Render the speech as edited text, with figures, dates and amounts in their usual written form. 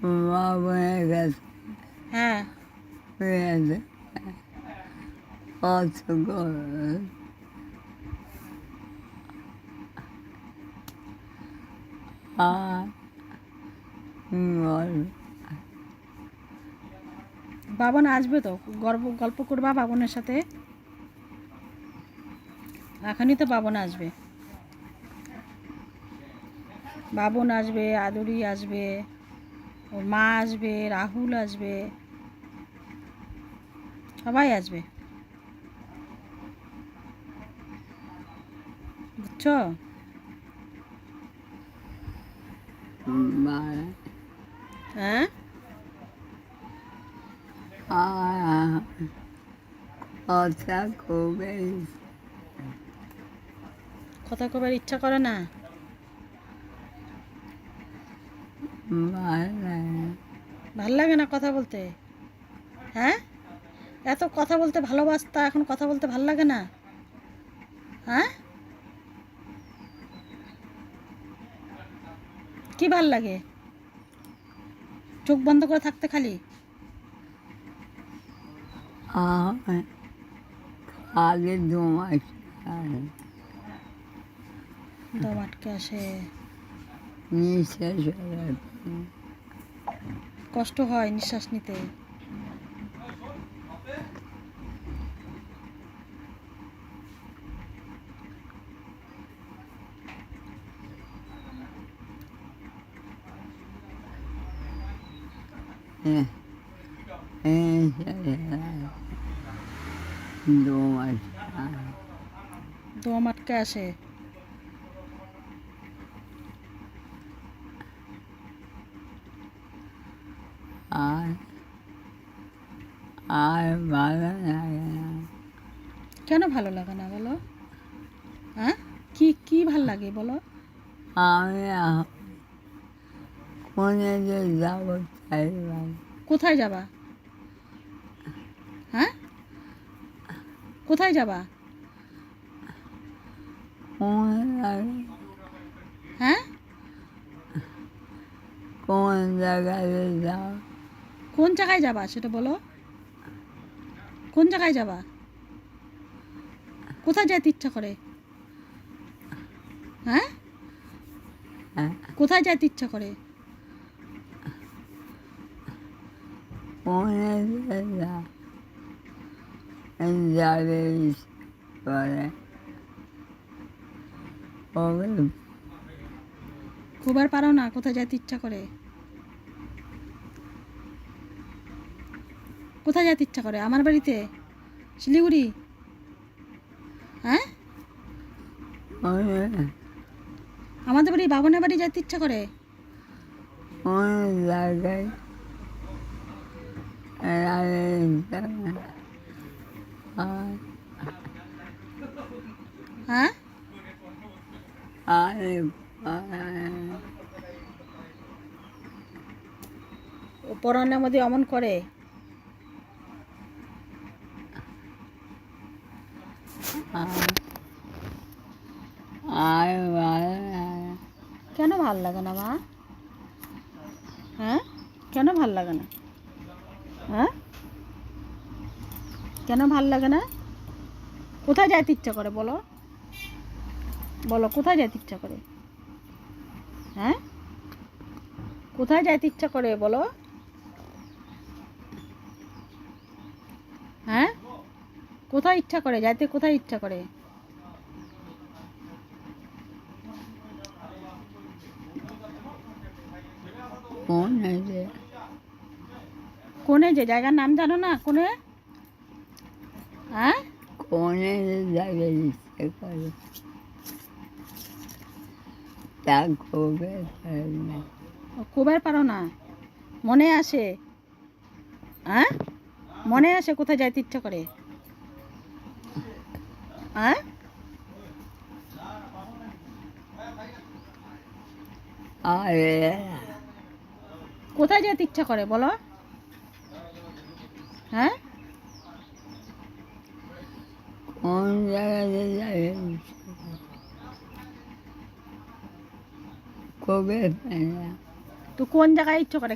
বাবনের কাছে হ্যাঁ পেয়েছে কত করে আর বল বাবন আসবে তো, গল্প করবা বাবনের সাথে। এখনই তো বাবন আসবে, বাবন আসবে, আদুরি আসবে, ওর মা আসবে, রাহুল আসবে, সবাই আসবে, বুঝছো? মানে হ্যাঁ আর কথা খুবই কথা কবার ইচ্ছা করে না? মানে ভাল লাগে না কথা বলতে? হ্যাঁ, এত কথা বলতে ভালোবাসতা, এখন কথা বলতে ভাল লাগে না? হ্যাঁ, কি ভাল লাগে? চোখ বন্ধ করে থাকতে খালি? আর আগে 2 মাস দম আটকে আসে, নিঃশ্বাস হয়ে কষ্ট হয় নিঃশ্বাস নিতে। হ্যাঁ 2 মাস দম আটকে আসে। আর আর ভালো লাগে না কেন ভালো লাগে না বলো? হ্যাঁ, কি কি ভাল লাগে বলো? আমি কোনে যে যাবো তাই ভালো কোথায় যাবা? হ্যাঁ, কোথায় যাবা? কোন লাগে হ্যাঁ, কোন জায়গায় যাও কোন জায়গায় যাবা সেটা বলো। কোন জায়গায় যাবা? কোথায় যেতে ইচ্ছা করে? হ্যাঁ, কোথায় যেতে ইচ্ছা করে? কোনে যে যাবে করে ওকে খুব আর পারো না কোথায় যেতে ইচ্ছা করে? কোথায় যেতে ইচ্ছা করে? আমার বাড়িতে? শিলিগুড়ি? হ্যাঁ, আমাদের বাড়ি বাবনের বাড়ি যেতে ইচ্ছা করে? কোন জায়গায় হ্যাঁ, আরে ও পরাণের মধ্যে অমন করে। আর ভালো কেন ভাল লাগে না মা? হ্যাঁ, কেন ভাল লাগে না? হ্যাঁ, কেন ভাল লাগে না? কোথায় যেতে ইচ্ছা করে বলো? বলো কোথায় যেতে ইচ্ছা করে? হ্যাঁ, কোথায় যেতে ইচ্ছা করে বলো? হ্যাঁ, কোথায় ইচ্ছা করে যাইতে? কোথায় ইচ্ছা করে? কোনে যে কোনে যে জায়গার নাম জানো না? কোনে? হ্যাঁ, কোনে যে যাবে ইচ্ছে করে তা খুবই না খুবই পারো না, মনে আসে। হ্যাঁ, মনে আসে কোথায় যাইতে ইচ্ছা করে? হ্যাঁ, আরে কোথায় যেতে ইচ্ছা করে বলো? হ্যাঁ, কোন জায়গায় যাবে খুবই তো কোন জায়গায় ইচ্ছা করে?